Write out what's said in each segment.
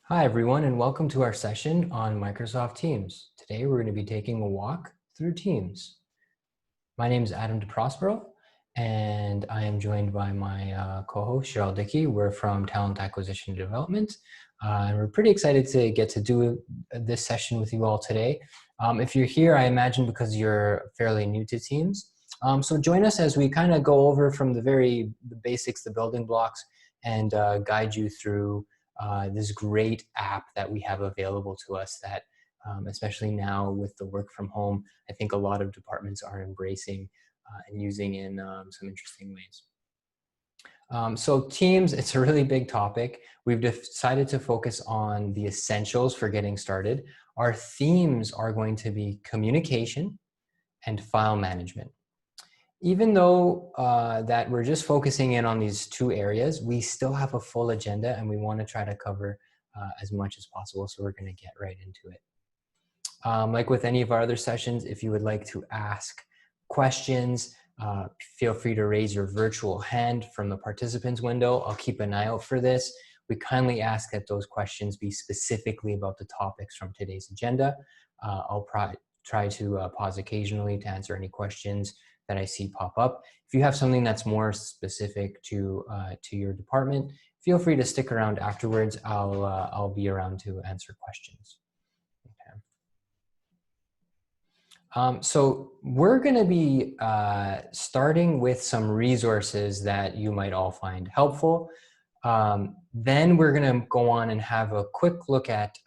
Hi, everyone, and welcome to our session on Microsoft Teams. Today, we're going to be taking a walk through Teams. My name is Adam DeProspero, and I am joined by my co-host, Cheryl Dickey. We're from Talent Acquisition and Development, and we're pretty excited to get to do this session with you all today. If you're here, I imagine because you're fairly new to Teams. So join us as we kind of go over from the basics, the building blocks, and guide you through this great app that we have available to us that, especially now with the work from home, I think a lot of departments are embracing and using in some interesting ways. So Teams, it's a really big topic. We've decided to focus on the essentials for getting started. Our themes are going to be communication and file management. Even though that we're just focusing in on these two areas, we still have a full agenda and we want to try to cover as much as possible. So we're going to get right into it. Like with any of our other sessions, if you would like to ask questions, feel free to raise your virtual hand from the participants window. I'll keep an eye out for this. We kindly ask that those questions be specifically about the topics from today's agenda. I'll try to pause occasionally to answer any questions that I see pop up. If you have something that's more specific to your department, feel free to stick around afterwards. I'll be around to answer questions. So we're going to be starting with some resources that you might all find helpful. Then we're going to go on and have a quick look at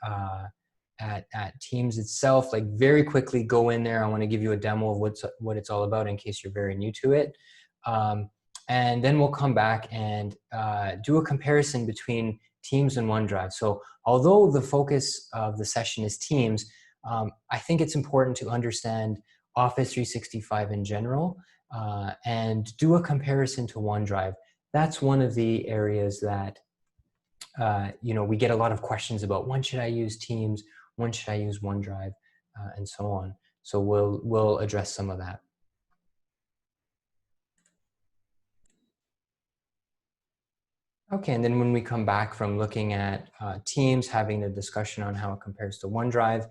Teams itself, like very quickly go in there. I want to give you a demo of what it's all about in case you're very new to it. And then we'll come back and do a comparison between Teams and OneDrive. So although the focus of the session is Teams, I think it's important to understand Office 365 in general and do a comparison to OneDrive. That's one of the areas that we get a lot of questions about. When should I use Teams? When should I use OneDrive? And so on. So we'll address some of that. Okay, and then when we come back from looking at Teams, having a discussion on how it compares to OneDrive,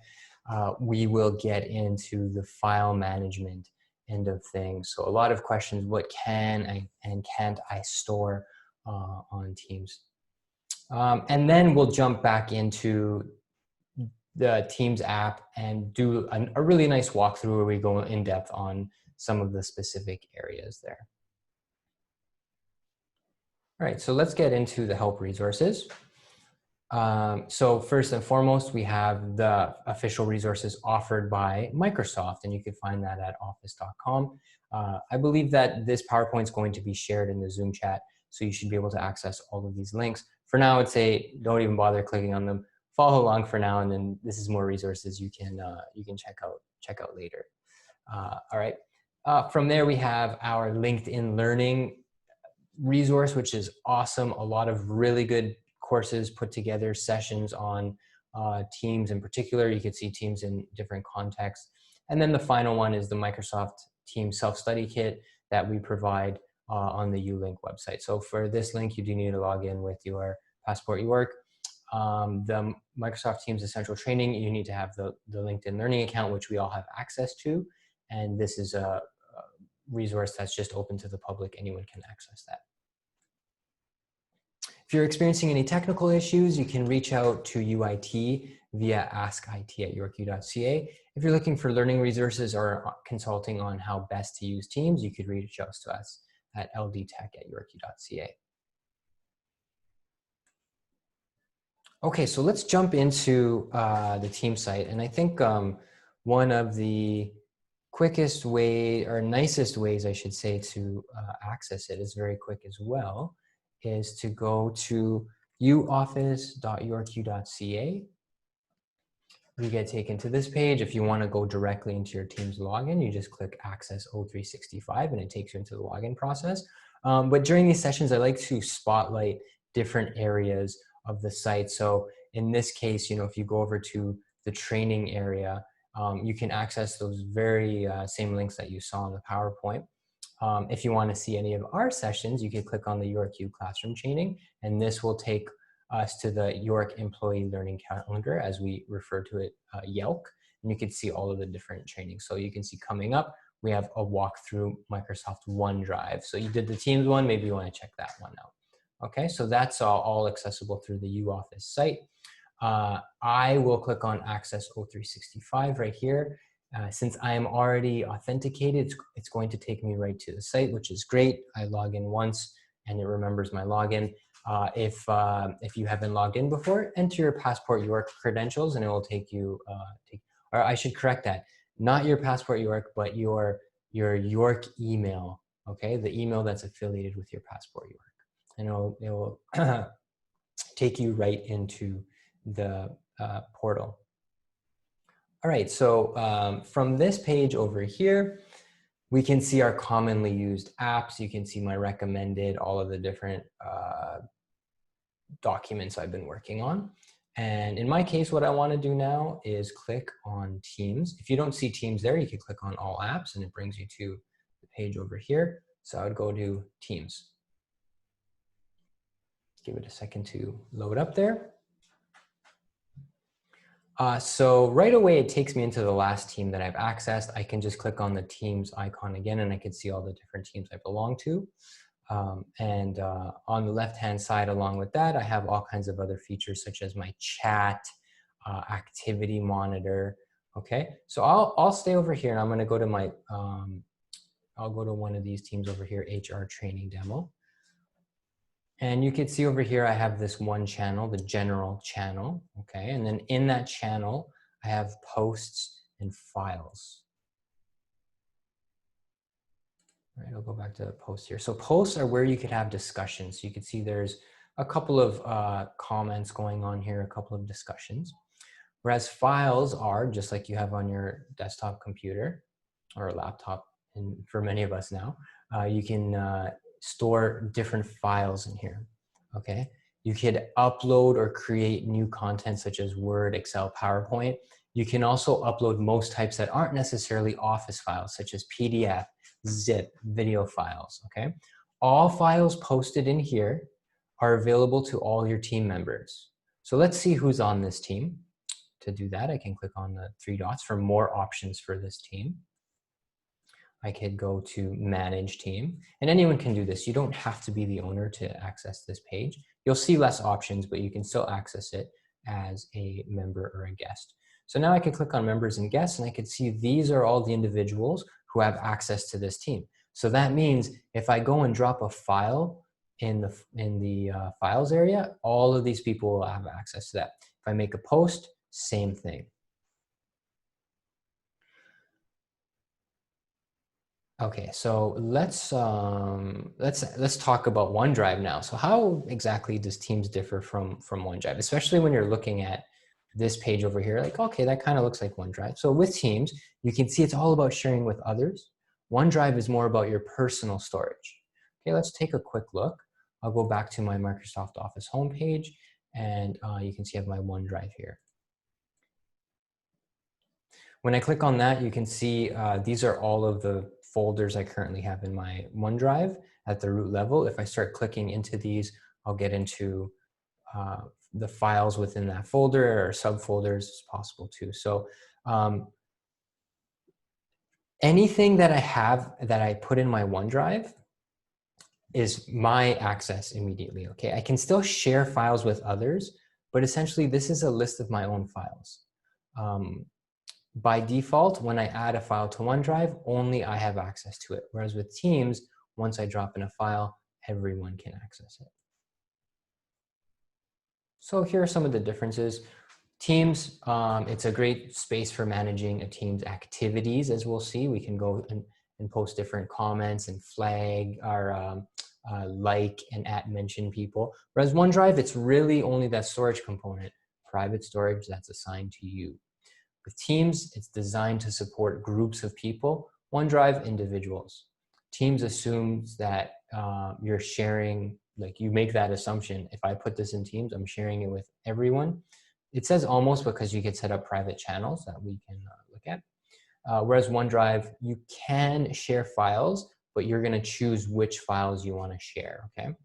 we will get into the file management end of things. So a lot of questions, what can and can't I store on Teams? And then we'll jump back into the Teams app and do a really nice walkthrough where we go in depth on some of the specific areas there. All right, so let's get into the help resources. So first and foremost, we have the official resources offered by Microsoft, and you can find that at office.com. I believe that this PowerPoint is going to be shared in the Zoom chat, so you should be able to access all of these links. For now, I'd say don't even bother clicking on them. Follow along for now, and then this is more resources you can check out later. All right. From there, we have our LinkedIn Learning resource, which is awesome. A lot of really good courses put together, sessions on Teams in particular. You could see Teams in different contexts. And then the final one is the Microsoft Teams Self-Study Kit that we provide on the ULink website. So for this link, you do need to log in with your Passport eWork. The Microsoft Teams Essential Training, you need to have the LinkedIn Learning account, which we all have access to. And this is a resource that's just open to the public. Anyone can access that. If you're experiencing any technical issues, you can reach out to UIT via askit@yorku.ca. If you're looking for learning resources or consulting on how best to use Teams, you could reach out to us at ldtech@yorku.ca. Okay, so let's jump into the Teams site. And I think one of the quickest way, or nicest ways, I should say, to access it is very quick as well, is to go to uoffice.yorku.ca. You get taken to this page. If you want to go directly into your Teams login, you just click Access O365 and it takes you into the login process. But during these sessions, I like to spotlight different areas of the site. So in this case, if you go over to the training area, you can access those very same links that you saw in the PowerPoint. If you want to see any of our sessions, you can click on the YorkU Classroom Training, and this will take us to the York Employee Learning Calendar, as we refer to it, YELC, and you can see all of the different trainings. So you can see coming up, we have a walk through Microsoft OneDrive. So you did the Teams one, maybe you want to check that one out. Okay, so that's all accessible through the UOffice site. I will click on Access O365 right here. Since I am already authenticated, it's going to take me right to the site, which is great. I log in once and it remembers my login. If you haven't logged in before, enter your Passport York credentials and it will take you, or I should correct that, not your Passport York, but your York email, okay? The email that's affiliated with your Passport York. And it will take you right into the portal. All right, so from this page over here, we can see our commonly used apps. You can see my recommended, all of the different documents I've been working on. And in my case, what I want to do now is click on Teams. If you don't see Teams there, you can click on All Apps and it brings you to the page over here. So I would go to Teams. Give it a second to load up there. So right away, it takes me into the last team that I've accessed. I can just click on the Teams icon again, and I can see all the different teams I belong to. On the left-hand side, along with that, I have all kinds of other features, such as my chat, activity monitor. Okay, so I'll stay over here, and I'm going to go to my, I'll go to one of these teams over here, HR training demo. And you can see over here, I have this one channel, the general channel, okay? And then in that channel, I have posts and files. All right, I'll go back to posts here. So posts are where you could have discussions. So you can see there's a couple of comments going on here, a couple of discussions. Whereas files are, just like you have on your desktop computer or laptop, and for many of us now, you can store different files in here, okay? You could upload or create new content such as Word, Excel, PowerPoint. You can also upload most types that aren't necessarily Office files, such as PDF, zip, video files, okay? All files posted in here are available to all your team members. So let's see who's on this team. To do that, I can click on the three dots for more options for this team. I could go to manage team, and anyone can do this. You don't have to be the owner to access this page. You'll see less options, but you can still access it as a member or a guest. So now I can click on members and guests, and I can see these are all the individuals who have access to this team. So that means if I go and drop a file in the files area, all of these people will have access to that. If I make a post, same thing. Okay, so let's talk about OneDrive now. So how exactly does Teams differ from OneDrive, especially when you're looking at this page over here? Like, okay, that kind of looks like OneDrive. So with Teams, you can see it's all about sharing with others. OneDrive is more about your personal storage. Okay, let's take a quick look. I'll go back to my Microsoft Office homepage, and you can see I have my OneDrive here. When I click on that, you can see these are all of the folders I currently have in my OneDrive at the root level. If I start clicking into these, I'll get into the files within that folder, or subfolders is possible too. So anything that I have that I put in my OneDrive is my access immediately, okay? I can still share files with others, but essentially this is a list of my own files. By default, when I add a file to OneDrive, only I have access to it. Whereas with Teams, once I drop in a file, everyone can access it. So here are some of the differences. Teams, it's a great space for managing a team's activities, as we'll see. We can go and post different comments and flag our like and @mention people. Whereas OneDrive, it's really only that storage component, private storage that's assigned to you. With Teams, it's designed to support groups of people. OneDrive, individuals. Teams assumes that you're sharing, like you make that assumption. If I put this in Teams, I'm sharing it with everyone. It says almost because you can set up private channels that we can look at. Whereas OneDrive, you can share files, but you're gonna choose which files you wanna share, okay?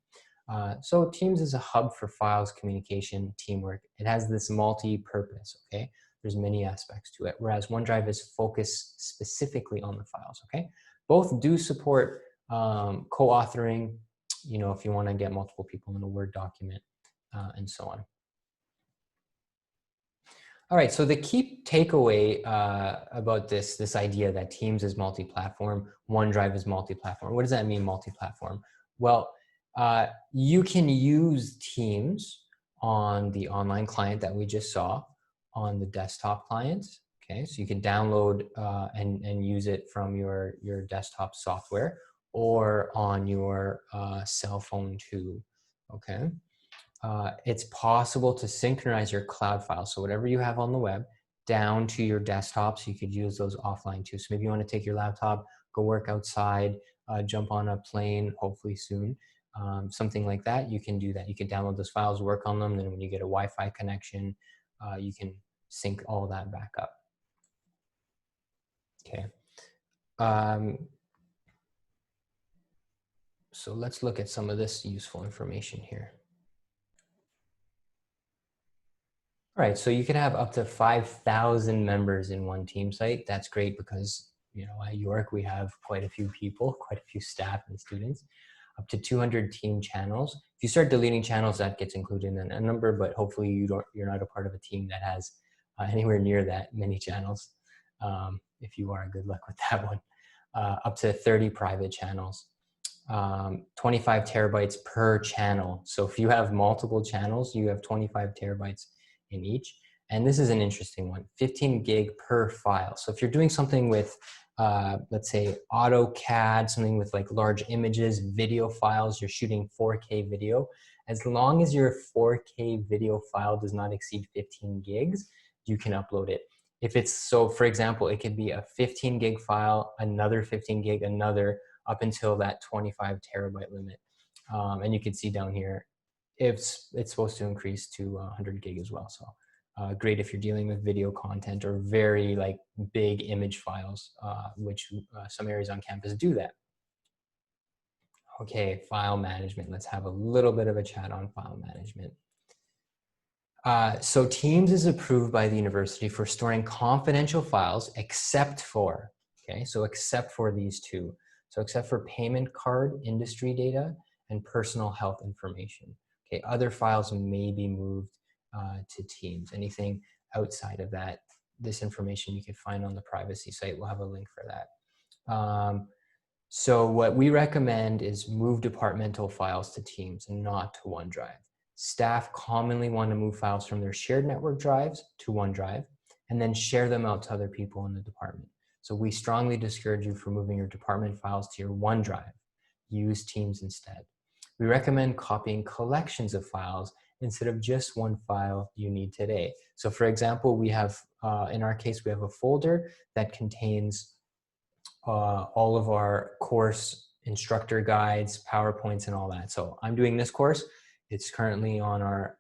So Teams is a hub for files, communication, teamwork. It has this multi-purpose, okay? There's many aspects to it, whereas OneDrive is focused specifically on the files, okay? Both do support co-authoring, you know, if you want to get multiple people in a Word document, and so on. All right, so the key takeaway about this idea that Teams is multi-platform, OneDrive is multi-platform. What does that mean, multi-platform? Well, you can use Teams on the online client that we just saw, on the desktop client. Okay, so you can download and use it from your desktop software, or on your cell phone too. Okay. It's possible to synchronize your cloud files, so whatever you have on the web, down to your desktop, so you could use those offline too. So maybe you want to take your laptop, go work outside, jump on a plane, hopefully soon, something like that. You can do that. You can download those files, work on them, then when you get a Wi-Fi connection, you can sync all that back up. Okay. So let's look at some of this useful information here. All right, so you can have up to 5,000 members in one team site. That's great because, you know, at York we have quite a few people, quite a few staff and students. Up to 200 team channels. If you start deleting channels, that gets included in a number, but hopefully you're not a part of a team that has anywhere near that many channels. If you are, good luck with that one. Up to 30 private channels. 25 terabytes per channel. So if you have multiple channels, you have 25 terabytes in each. And this is an interesting one, 15 gig per file. So if you're doing something with, let's say AutoCAD, something with like large images, video files, you're shooting 4K video, as long as your 4K video file does not exceed 15 gigs, you can upload it. If it's, so for example, it could be a 15 gig file, another 15 gig, another, up until that 25 terabyte limit. And you can see down here, it's supposed to increase to 100 gig as well. So great if you're dealing with video content or very like big image files, which some areas on campus do that. Okay, file management. Let's have a little bit of a chat on file management. So Teams is approved by the university for storing confidential files except for, okay, so except for these two. So except for payment card industry data and personal health information. Okay, other files may be moved to Teams. Anything outside of that, this information you can find on the privacy site. We'll have a link for that. So what we recommend is move departmental files to Teams and not to OneDrive. Staff commonly want to move files from their shared network drives to OneDrive and then share them out to other people in the department. So we strongly discourage you from moving your department files to your OneDrive. Use Teams instead. We recommend copying collections of files instead of just one file you need today. So for example, we have, in our case, we have a folder that contains all of our course instructor guides, PowerPoints, and all that. So I'm doing this course. It's currently on our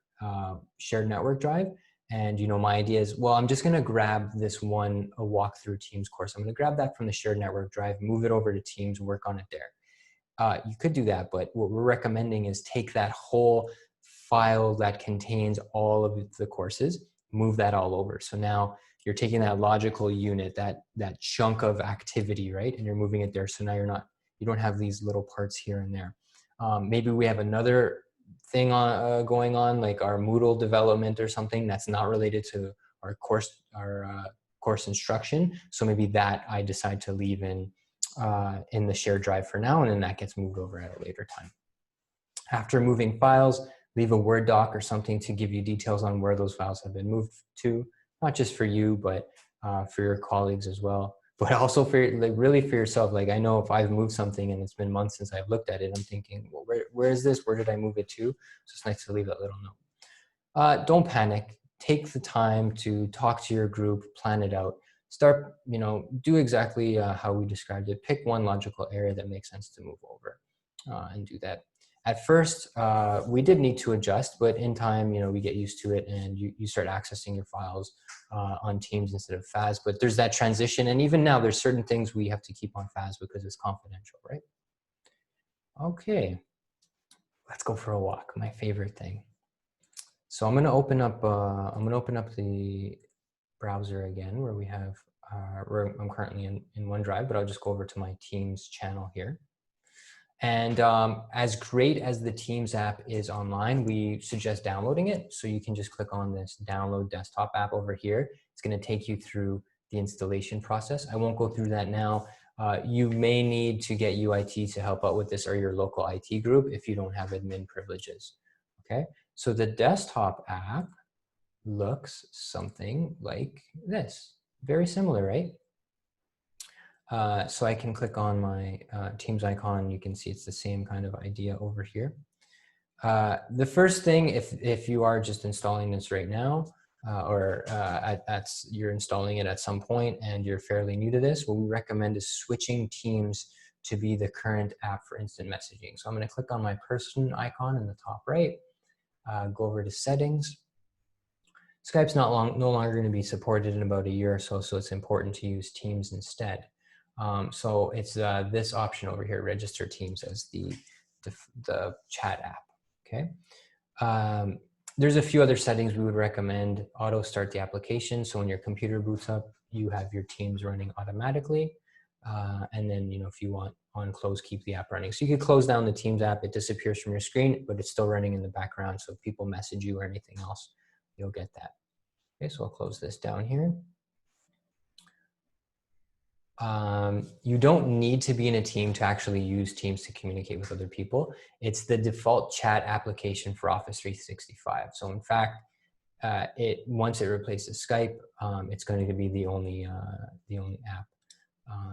shared network drive. And you know, my idea is, well, I'm just gonna grab this one, a walkthrough Teams course. I'm gonna grab that from the shared network drive, move it over to Teams, work on it there. You could do that, but what we're recommending is take that whole file that contains all of the courses, move that all over. So now you're taking that logical unit, that chunk of activity, right? And you're moving it there. So now you don't have these little parts here and there. Maybe we have another thing going on, like our Moodle development or something that's not related to our course instruction. So maybe that I decide to leave in the shared drive for now, and then that gets moved over at a later time. After moving files, leave a Word doc or something to give you details on where those files have been moved to, not just for you, but for your colleagues as well. But also for, like, really for yourself. Like, I know if I've moved something and it's been months since I've looked at it, I'm thinking, well, where is this? Where did I move it to? So it's nice to leave that little note. Don't panic. Take the time to talk to your group, plan it out. Start, you know, do exactly how we described it. Pick one logical area that makes sense to move over and do that. At first, we did need to adjust, but in time, you know, we get used to it and you start accessing your files on Teams instead of FAS. But there's that transition. And even now, there's certain things we have to keep on FAS because it's confidential, right? Okay. let's go for a walk, my favorite thing. So I'm going to open up the browser again where we have, where I'm currently in OneDrive, but I'll just go over to my Teams channel here. And as great as the Teams app is online, we suggest downloading it. So you can just click on this download desktop app over here. It's going to take you through the installation process. I won't go through that now. You may need to get UIT to help out with this, or your local IT group if you don't have admin privileges. Okay, so the desktop app looks something like this. Very similar, right? So I can click on my Teams icon. You can see it's the same kind of idea over here. The first thing, if you are just installing this right now, or you're installing it at some point and you're fairly new to this, what we recommend is switching Teams to be the current app for instant messaging. So I'm going to click on my person icon in the top right, go over to settings. Skype's no longer going to be supported in about a year or so, so it's important to use Teams instead. So it's this option over here, register Teams as the chat app, okay? There's a few other settings we would recommend. Auto start the application, so when your computer boots up, you have your Teams running automatically. And then, you know, if you want on close, keep the app running. So you could close down the Teams app, it disappears from your screen, but it's still running in the background. So if people message you or anything else, you'll get that. Okay, so I'll close this down here. You don't need to be in a team to actually use Teams to communicate with other people. It's the default chat application for Office 365. So in fact, once it replaces Skype, it's going to be the only app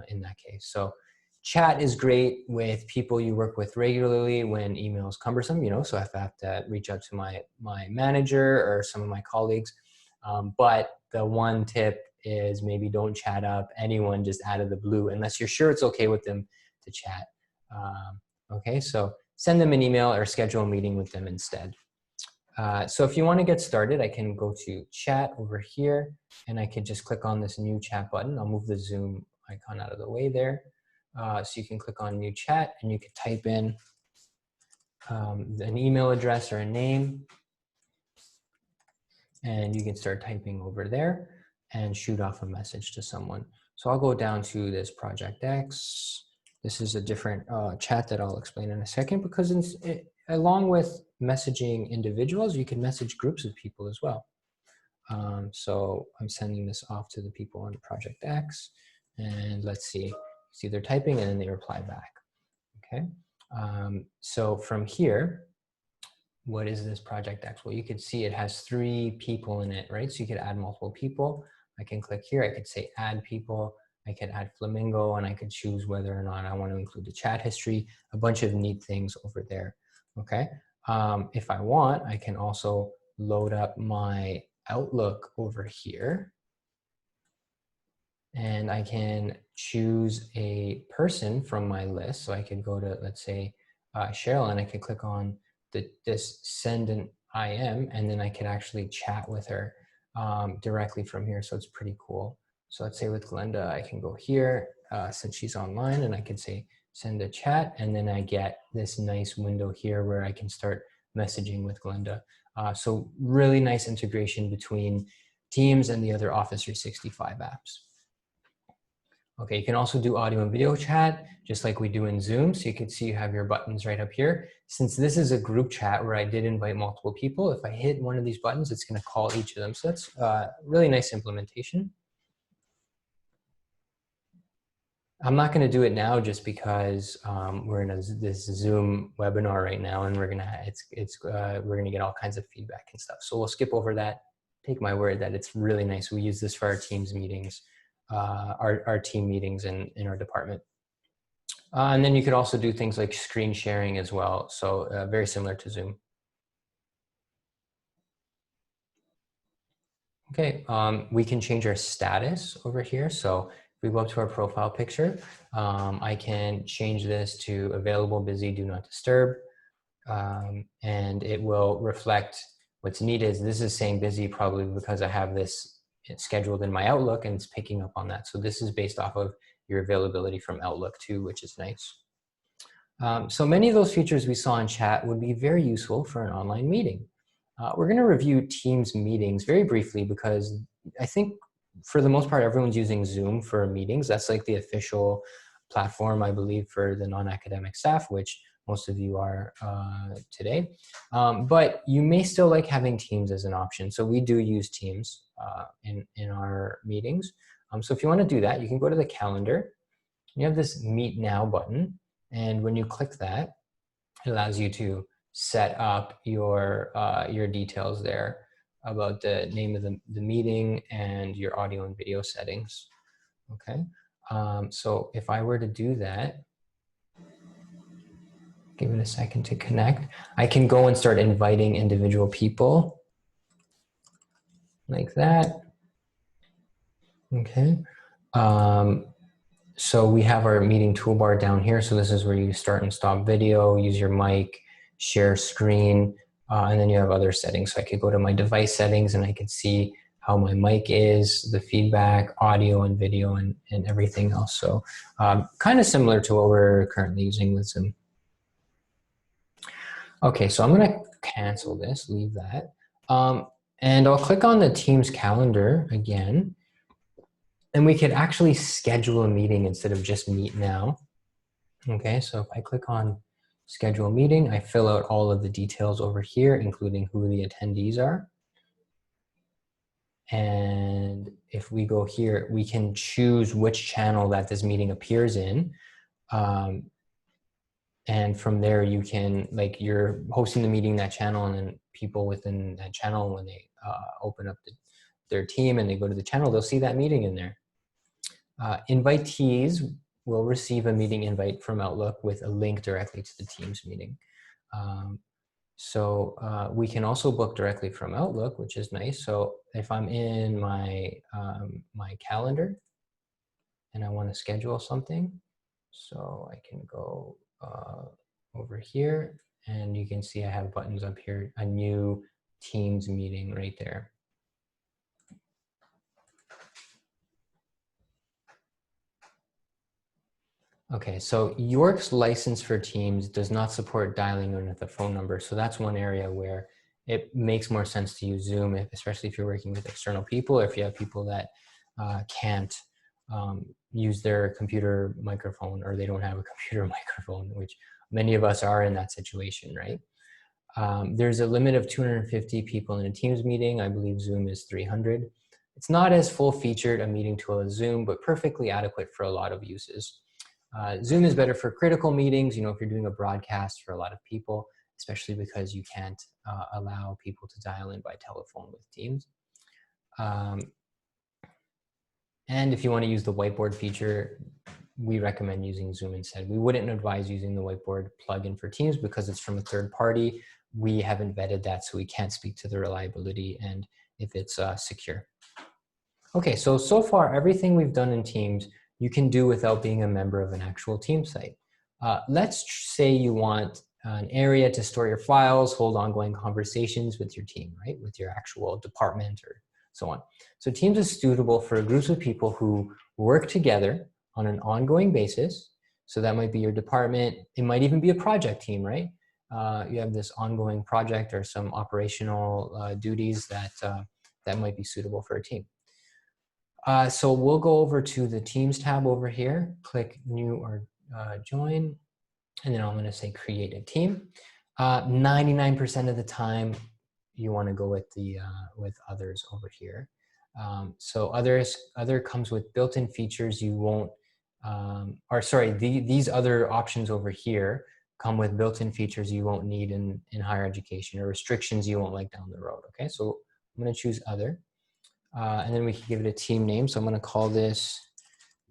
in that case. So chat is great with people you work with regularly when email is cumbersome, you know, so if I have to reach out to my manager or some of my colleagues. But the one tip is maybe don't chat up anyone just out of the blue unless you're sure it's okay with them to chat. Okay, so send them an email or schedule a meeting with them instead. So if you want to get started, I can go to chat over here and I can just click on this new chat button. I'll move the Zoom icon out of the way there. So you can click on new chat and you can type in an email address or a name. And you can start typing over there and shoot off a message to someone. So I'll go down to this Project X. This is a different chat that I'll explain in a second, because along with messaging individuals, you can message groups of people as well. So I'm sending this off to the people on Project X, and let's see they're typing and then they reply back, okay? So from here, what is this Project X? Well, you can see it has 3 people in it, right? So you could add multiple people. I can click here, I could say add people, I could add Flamingo, and I could choose whether or not I want to include the chat history, a bunch of neat things over there, okay? If I want, I can also load up my Outlook over here, and I can choose a person from my list. So I could go to, let's say, Cheryl, and I could click on this send an IM, and then I could actually chat with her directly from here. So it's pretty cool. So let's say with Glenda, I can go here since she's online, and I can say send a chat, and then I get this nice window here where I can start messaging with Glenda. So really nice integration between Teams and the other Office 365 apps. Okay, you can also do audio and video chat, just like we do in Zoom. So you can see you have your buttons right up here. Since this is a group chat where I did invite multiple people, if I hit one of these buttons, it's gonna call each of them. So that's really nice implementation. I'm not gonna do it now just because we're in this Zoom webinar right now, and we're gonna get all kinds of feedback and stuff. So we'll skip over that. Take my word that it's really nice. We use this for our Teams meetings. Our team meetings in our department. And then you could also do things like screen sharing as well. So very similar to Zoom. Okay, we can change our status over here. So if we go up to our profile picture, I can change this to available, busy, do not disturb. And it will reflect what's needed. This is saying busy probably because I have this scheduled in my Outlook, and it's picking up on that. So this is based off of your availability from Outlook too, which is nice. So many of those features we saw in chat would be very useful for an online meeting. We're going to review Teams meetings very briefly because I think for the most part, everyone's using Zoom for meetings. That's like the official platform, I believe, for the non-academic staff, which most of you are today. But you may still like having Teams as an option. So we do use Teams in our meetings. So if you want to do that, you can go to the calendar. You have this Meet Now button. And when you click that, it allows you to set up your details there about the name of the meeting and your audio and video settings. Okay, so if I were to do that, give it a second to connect, I can go and start inviting individual people like that. Okay. So we have our meeting toolbar down here. So this is where you start and stop video, use your mic, share screen, and then you have other settings. So I could go to my device settings and I can see how my mic is, the feedback, audio and video, and everything else. So kind of similar to what we're currently using with Zoom. Okay, so I'm gonna cancel this, leave that. And I'll click on the Teams calendar again. And we could actually schedule a meeting instead of just meet now. Okay, so if I click on schedule a meeting, I fill out all of the details over here, including who the attendees are. And if we go here, we can choose which channel that this meeting appears in. And from there, you can, like, you're hosting the meeting that channel, and then people within that channel, when they open up their team and they go to the channel, they'll see that meeting in there. Invitees will receive a meeting invite from Outlook with a link directly to the Teams meeting. We can also book directly from Outlook, which is nice. So if I'm in my, my calendar and I want to schedule something, so I can go over here, and you can see I have buttons up here, a new Teams meeting right there. Okay, so York's license for Teams does not support dialing in with a phone number. So that's one area where it makes more sense to use Zoom, especially if you're working with external people, or if you have people that can't use their computer microphone, or they don't have a computer microphone, which many of us are in that situation, right? There's a limit of 250 people in a Teams meeting. I believe Zoom is 300. It's not as full-featured a meeting tool as Zoom, but perfectly adequate for a lot of uses. Zoom is better for critical meetings, you know, if you're doing a broadcast for a lot of people, especially because you can't allow people to dial in by telephone with Teams. And if you want to use the whiteboard feature, we recommend using Zoom instead. We wouldn't advise using the whiteboard plugin for Teams because it's from a third party. We haven't vetted that, so we can't speak to the reliability and if it's secure. Okay, so far, everything we've done in Teams, you can do without being a member of an actual team site. Let's say you want an area to store your files, hold ongoing conversations with your team, right? With your actual department or so on. So Teams is suitable for groups of people who work together on an ongoing basis. So that might be your department. It might even be a project team, right? You have this ongoing project or some operational duties that, that might be suitable for a team. So we'll go over to the Teams tab over here, click New or Join, and then I'm going to say Create a Team. 99% of the time, you want to go with the with others over here. So other comes with built-in features you won't, or sorry, these other options over here come with built-in features you won't need in higher education, or restrictions you won't like down the road. Okay, so I'm going to choose Other. And then we can give it a team name. So I'm going to call this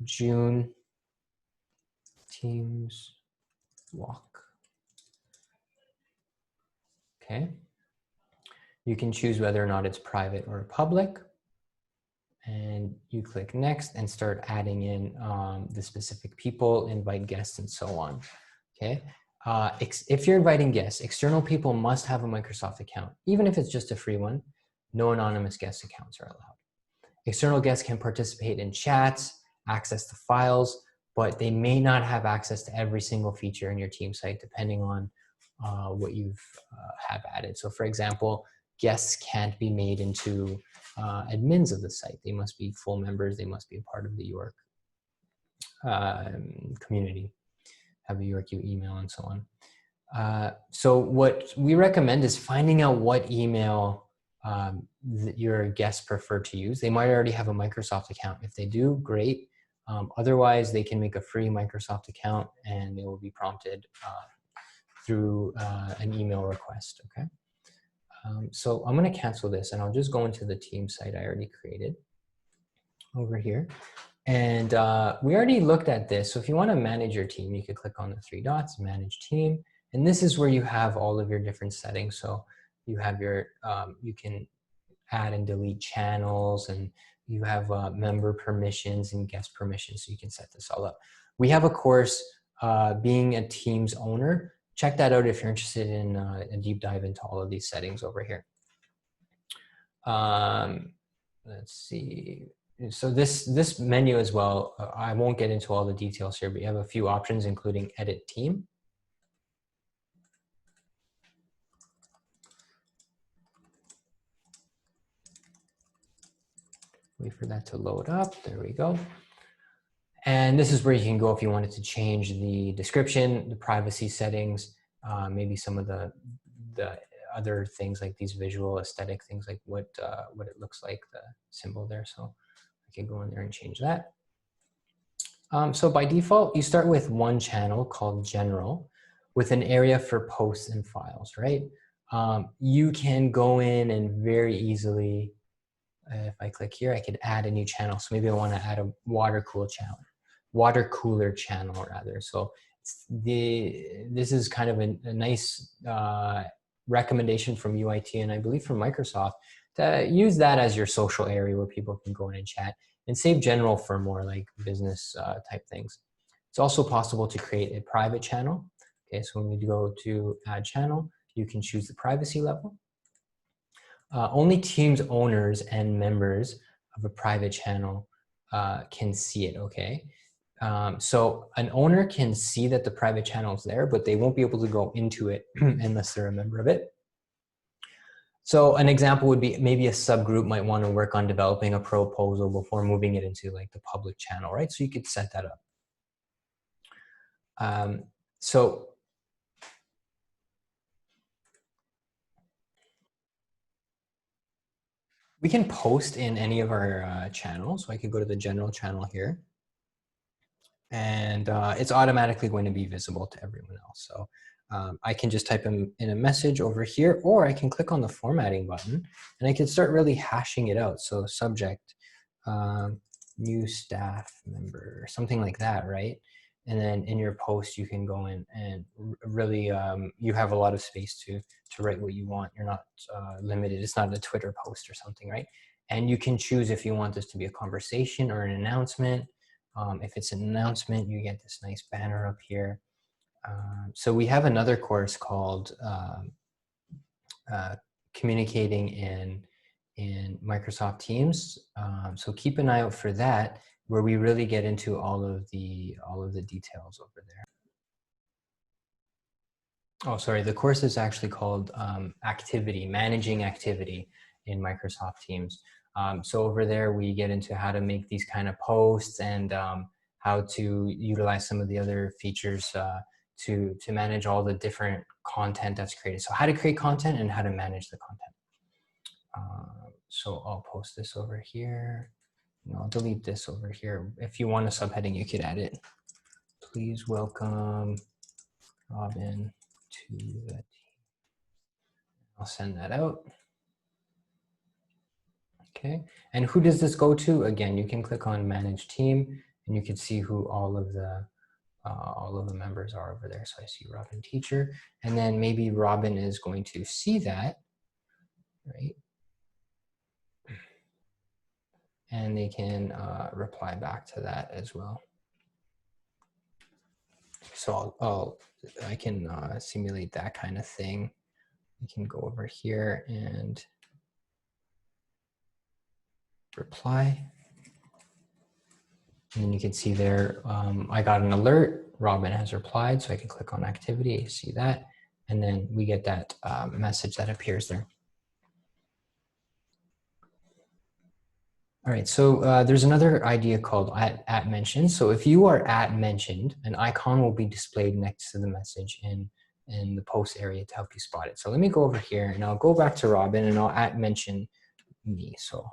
June Teams Walk. Okay. You can choose whether or not it's private or public. And you click Next and start adding in the specific people, invite guests, and so on. Okay. If you're inviting guests, external people must have a Microsoft account, even if it's just a free one. No anonymous guest accounts are allowed. External guests can participate in chats, access the files, but they may not have access to every single feature in your team site depending on what you've have added. So for example, guests can't be made into admins of the site. They must be full members. They must be a part of the York community, have a YorkU email and so on. So what we recommend is finding out what email your guests prefer to use. They might already have a Microsoft account. If they do, great. Otherwise, they can make a free Microsoft account and they will be prompted through an email request, okay? So I'm gonna cancel this and I'll just go into the team site I already created over here. And we already looked at this. So if you wanna manage your team, you could click on the 3 dots, manage team. And this is where you have all of your different settings. So you have your, you can add and delete channels, and you have member permissions and guest permissions, so you can set this all up. We have a course, being a team's owner. Check that out if you're interested in a deep dive into all of these settings over here. Let's see. So this menu as well, I won't get into all the details here, but you have a few options, including edit team. Wait for that to load up. There we go. And this is where you can go if you wanted to change the description, the privacy settings, maybe some of the other things like these visual aesthetic things, like what it looks like, the symbol there. So I can go in there and change that. So by default, you start with one channel called General with an area for posts and files, right? You can go in and very easily, if I click here, I could add a new channel. So maybe I want to add a water cooler channel rather. So this is kind of a nice recommendation from UIT and I believe from Microsoft to use that as your social area where people can go in and chat, and save General for more like business type things. It's also possible to create a private channel. Okay, so when you go to add channel, you can choose the privacy level. Only teams owners and members of a private channel can see it, okay? So an owner can see that the private channel is there, but they won't be able to go into it unless they're a member of it. So an example would be maybe a subgroup might want to work on developing a proposal before moving it into like the public channel, right? So you could set that up. So we can post in any of our channels. So I could go to the general channel here, and it's automatically going to be visible to everyone else. So I can just type in a message over here, or I can click on the formatting button and I can start really hashing it out. So subject, new staff member, something like that, right? And then in your post, you can go in and really, you have a lot of space to write what you want. You're not limited. It's not a Twitter post or something, right? And you can choose if you want this to be a conversation or an announcement. If it's an announcement, you get this nice banner up here. So we have another course called Communicating in Microsoft Teams. So keep an eye out for that, where we really get into all of the details over there. Oh, sorry. The course is actually called Managing Activity in Microsoft Teams. So over there, we get into how to make these kind of posts and how to utilize some of the other features to manage all the different content that's created. So how to create content and how to manage the content. So I'll post this over here. And I'll delete this over here. If you want a subheading, you could add it. Please welcome Robin to the team. I'll send that out. Okay, and who does this go to? Again, you can click on Manage Team, and you can see who all of the members are over there. So I see Robin Teacher, and then maybe Robin is going to see that, right? And they can reply back to that as well. So I can simulate that kind of thing. We can go over here and reply. And then you can see there, I got an alert, Robin has replied, so I can click on activity, see that, and then we get that message that appears there. All right, so there's another idea called at mentioned. So if you are at mentioned, an icon will be displayed next to the message in the post area to help you spot it. So let me go over here and I'll go back to Robin and I'll at mention me. So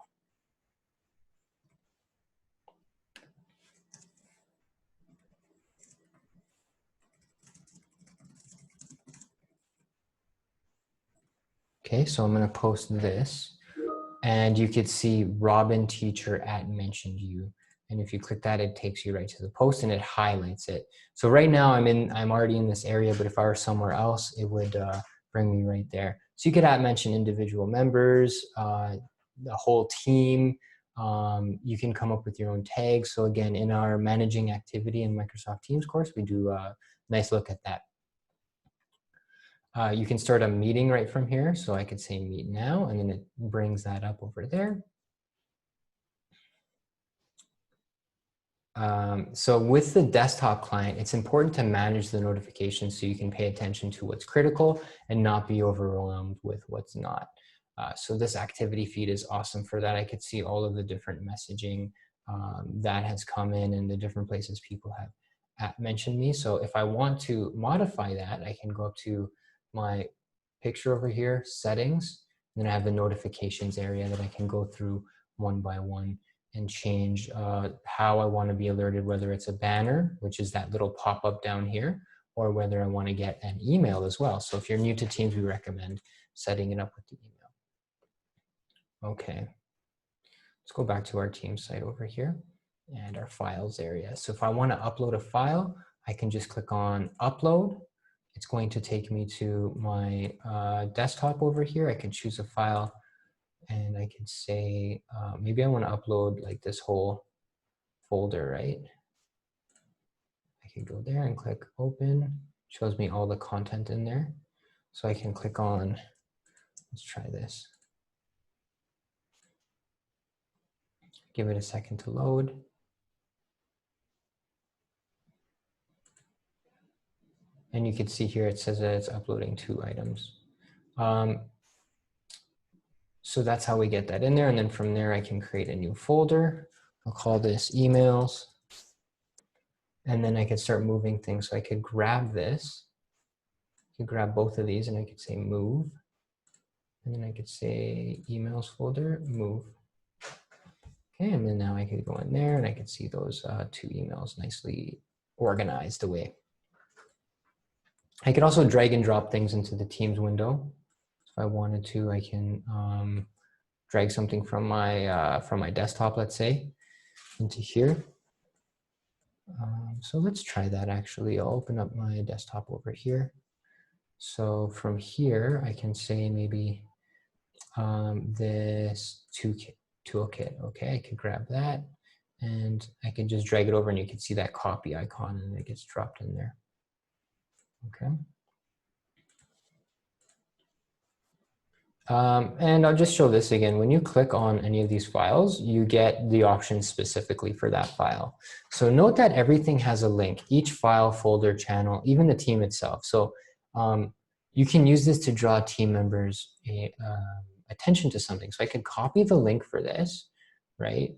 okay, so I'm gonna post this. And you could see Robin teacher at mentioned you. And if you click that, it takes you right to the post and it highlights it. So right now I'm already in this area, but if I were somewhere else, it would bring me right there. So you could at mention individual members, the whole team. You can come up with your own tags. So again, in our managing activity in Microsoft Teams course, we do a nice look at that. You can start a meeting right from here. So I could say meet now, and then it brings that up over there. So with the desktop client, it's important to manage the notifications so you can pay attention to what's critical and not be overwhelmed with what's not. So this activity feed is awesome for that. I could see all of the different messaging that has come in and the different places people have mentioned me. So if I want to modify that, I can go up to my picture over here, settings, and then I have the notifications area that I can go through one by one and change how I want to be alerted, whether it's a banner, which is that little pop-up down here, or whether I want to get an email as well. So if you're new to Teams, we recommend setting it up with the email. Okay, let's go back to our Teams site over here and our files area. So if I want to upload a file, I can just click on upload. It's going to take me to my desktop over here. I can choose a file and I can say, maybe I want to upload like this whole folder, right? I can go there and click open, shows me all the content in there. So I can click on, let's try this. Give it a second to load. And you can see here, it says that it's uploading 2 items. So that's how we get that in there. And then from there, I can create a new folder. I'll call this emails. And then I could start moving things. So I could grab this. I could grab both of these and I could say move. And then I could say emails folder, move. Okay, and then now I could go in there and I could see those 2 emails nicely organized away. I could also drag and drop things into the Teams window. If I wanted to, I can drag something from my desktop, let's say, into here. So let's try that actually. I'll open up my desktop over here. So from here, I can say maybe this toolkit. Okay, I could grab that and I can just drag it over and you can see that copy icon and it gets dropped in there. Okay. And I'll just show this again. When you click on any of these files, you get the options specifically for that file. So note that everything has a link, each file, folder, channel, even the team itself. So you can use this to draw team members' attention to something. So I could copy the link for this, right?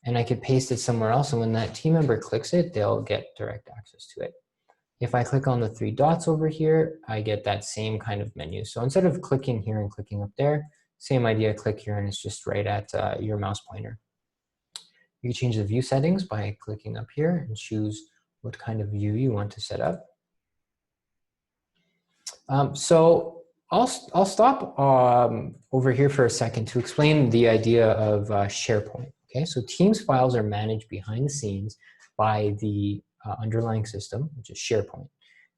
And I could paste it somewhere else. And when that team member clicks it, they'll get direct access to it. If I click on the 3 dots over here, I get that same kind of menu. So instead of clicking here and clicking up there, same idea, click here and it's just right at your mouse pointer. You can change the view settings by clicking up here and choose what kind of view you want to set up. So I'll stop over here for a second to explain the idea of SharePoint. Okay, so Teams files are managed behind the scenes by the underlying system, which is SharePoint.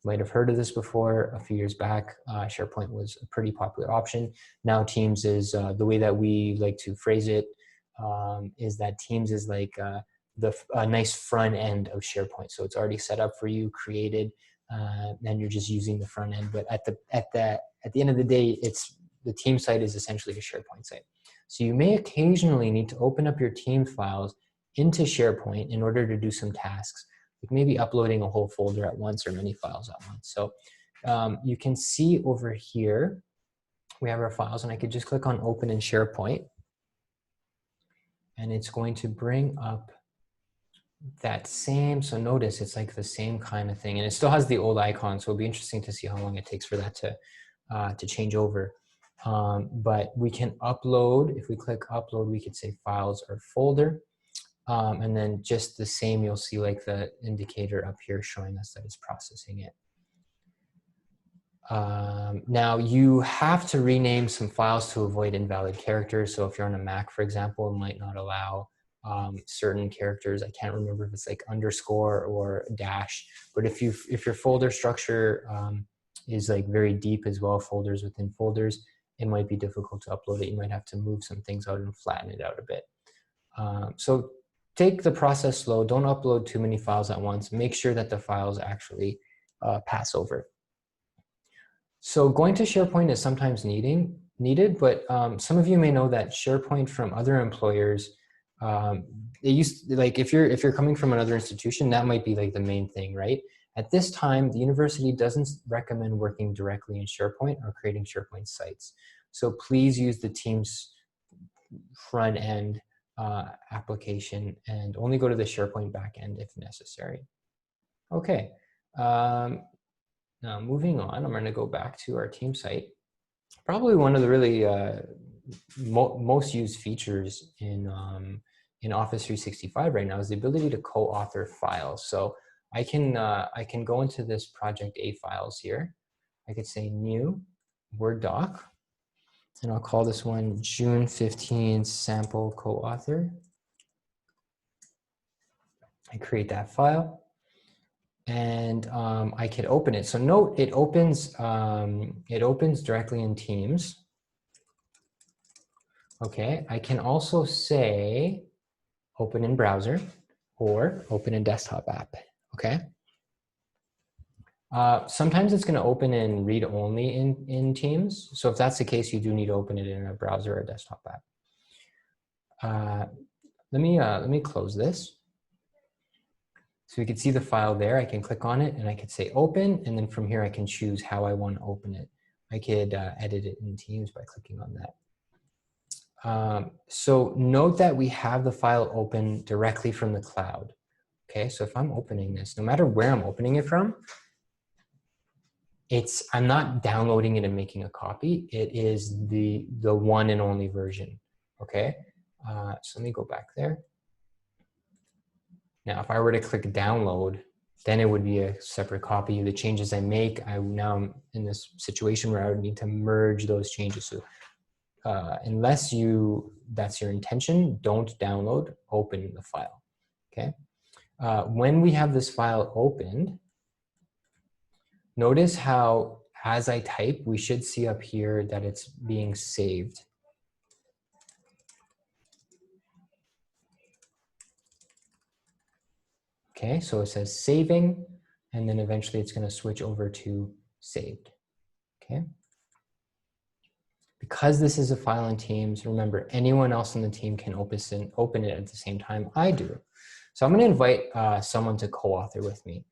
You might have heard of this before. A few years back, SharePoint was a pretty popular option. Now Teams is, the way that we like to phrase it, is that Teams is like a nice front end of SharePoint. So it's already set up for you, created, and you're just using the front end. But at the end of the day, the Teams site is essentially a SharePoint site. So you may occasionally need to open up your Teams files into SharePoint in order to do some tasks, like maybe uploading a whole folder at once or many files at once. So you can see over here, we have our files, and I could just click on Open in SharePoint, and it's going to bring up that same, so notice it's like the same kind of thing, and it still has the old icon, so it'll be interesting to see how long it takes for that to change over. But we can upload. If we click upload, we could say files or folder, and then just the same, you'll see like the indicator up here showing us that it's processing it. Now you have to rename some files to avoid invalid characters. So if you're on a Mac, for example, it might not allow certain characters. I can't remember if it's like underscore or dash, but if your folder structure is like very deep as well, folders within folders, it might be difficult to upload it. You might have to move some things out and flatten it out a bit. So take the process slow. Don't upload too many files at once. Make sure that the files actually pass over. So going to SharePoint is sometimes needed, but some of you may know that SharePoint from other employers, like if you're coming from another institution, that might be like the main thing, right? At this time, the university doesn't recommend working directly in SharePoint or creating SharePoint sites. So please use the Teams front end application and only go to the SharePoint backend if necessary. Okay. Now moving on, I'm going to go back to our team site. Probably one of the really most used features in Office 365 right now is the ability to co-author files. So I can go into this Project A files here. I could say new Word doc, and I'll call this one June 15 sample co-author. I create that file. And I could open it. So note it opens directly in Teams. Okay, I can also say open in browser or open in desktop app. Okay. Sometimes it's going to open in read only in Teams. So if that's the case, you do need to open it in a browser or a desktop app. Let me close this. So you can see the file there. I can click on it and I could say open, and then from here I can choose how I want to open it. I could edit it in Teams by clicking on that. So note that we have the file open directly from the cloud. Okay, so if I'm opening this, no matter where I'm opening it from, I'm not downloading it and making a copy. It is the one and only version. Okay, so let me go back there. Now, if I were to click download, then it would be a separate copy. The changes I make, now I'm in this situation where I would need to merge those changes. So unless that's your intention, don't download, open the file, okay? When we have this file opened, notice how as I type, we should see up here that it's being saved. Okay, so it says saving, and then eventually it's going to switch over to saved. Okay. Because this is a file in Teams, remember anyone else on the team can open it at the same time I do. So I'm going to invite someone to co-author with me.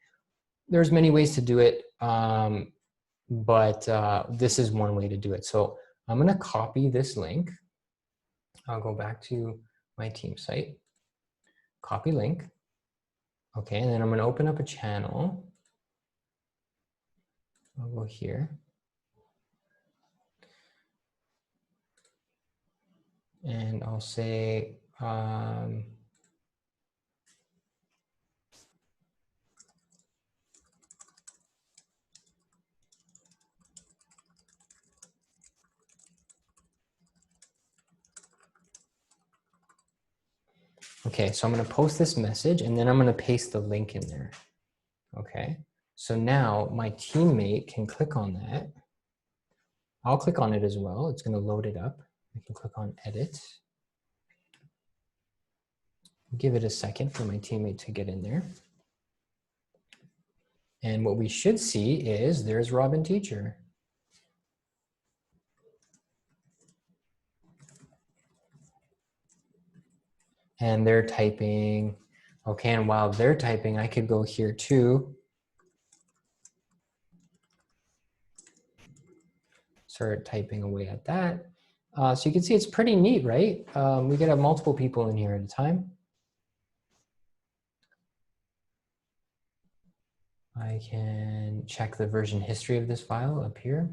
There's many ways to do it, but this is one way to do it. So I'm going to copy this link. I'll go back to my team site, copy link. Okay, and then I'm going to open up a channel. I'll go here. And I'll say, okay, so I'm going to post this message and then I'm going to paste the link in there. Okay, so now my teammate can click on that. I'll click on it as well. It's going to load it up. I can click on edit. Give it a second for my teammate to get in there. And what we should see is there's Robin Teacher. and they're typing. Okay, and while they're typing, I could go here too. Start typing away at that. So you can see it's pretty neat, right? We could have multiple people in here at a time. I can check the version history of this file up here.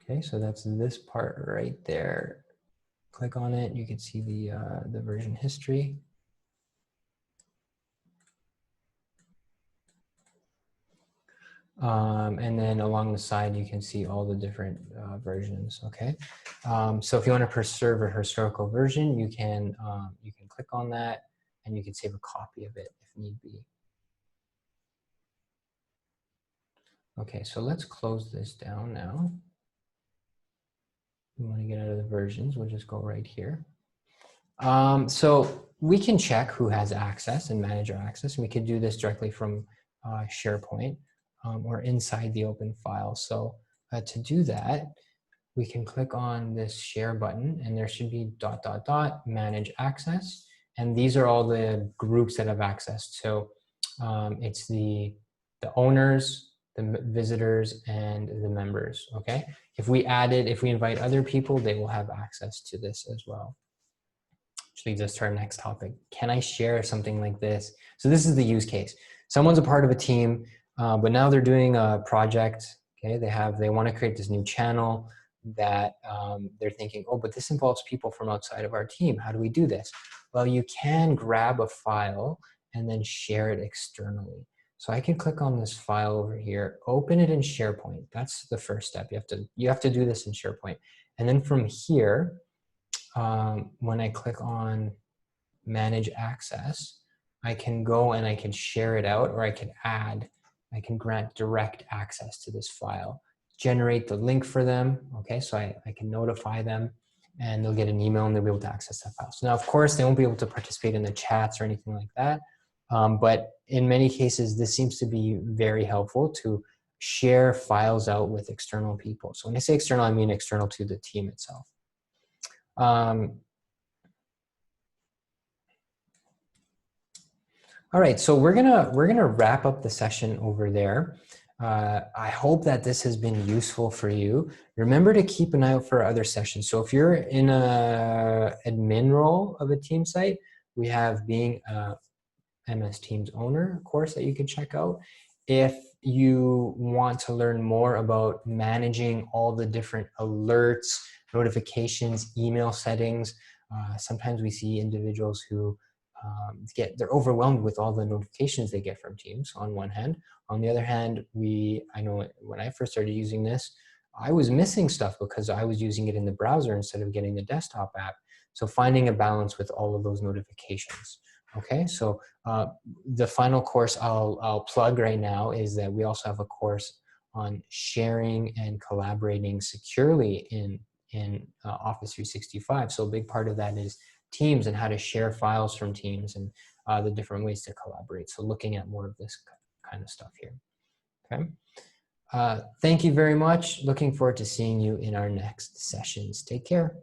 Okay, so that's this part right there. Click on it, you can see the version history. And then along the side, you can see all the different versions, okay? So if you want to preserve a historical version, you can click on that and you can save a copy of it if need be. Okay, so let's close this down now. We want to get out of the versions, we'll just go right here. So we can check who has access and manage our access. And we could do this directly from SharePoint or inside the open file. So to do that, we can click on this share button and there should be ... manage access. And these are all the groups that have access. So it's the owners, the visitors, and the members, okay? If we invite other people, they will have access to this as well. Which leads us to our next topic. Can I share something like this? So this is the use case. Someone's a part of a team, but now they're doing a project, okay? They want to create this new channel that they're thinking, oh, but this involves people from outside of our team. How do we do this? Well, you can grab a file and then share it externally. So I can click on this file over here, open it in SharePoint. That's the first step. You have to do this in SharePoint. And then from here, when I click on manage access, I can go and I can share it out, or I can grant direct access to this file, generate the link for them. Okay, so I can notify them and they'll get an email and they'll be able to access that file. So now, of course, they won't be able to participate in the chats or anything like that. But in many cases, this seems to be very helpful to share files out with external people. So when I say external, I mean external to the team itself. All right, so we're gonna wrap up the session over there. I hope that this has been useful for you. Remember to keep an eye out for other sessions. So if you're in a admin role of a team site, we have being a MS Teams owner course that you can check out. If you want to learn more about managing all the different alerts, notifications, email settings, sometimes we see individuals who they're overwhelmed with all the notifications they get from Teams on one hand. On the other hand, I know when I first started using this, I was missing stuff because I was using it in the browser instead of getting the desktop app. So finding a balance with all of those notifications. Okay, so the final course I'll plug right now is that we also have a course on sharing and collaborating securely in Office 365. So a big part of that is Teams and how to share files from Teams and the different ways to collaborate. So looking at more of this kind of stuff here. Okay. Thank you very much. Looking forward to seeing you in our next sessions. Take care.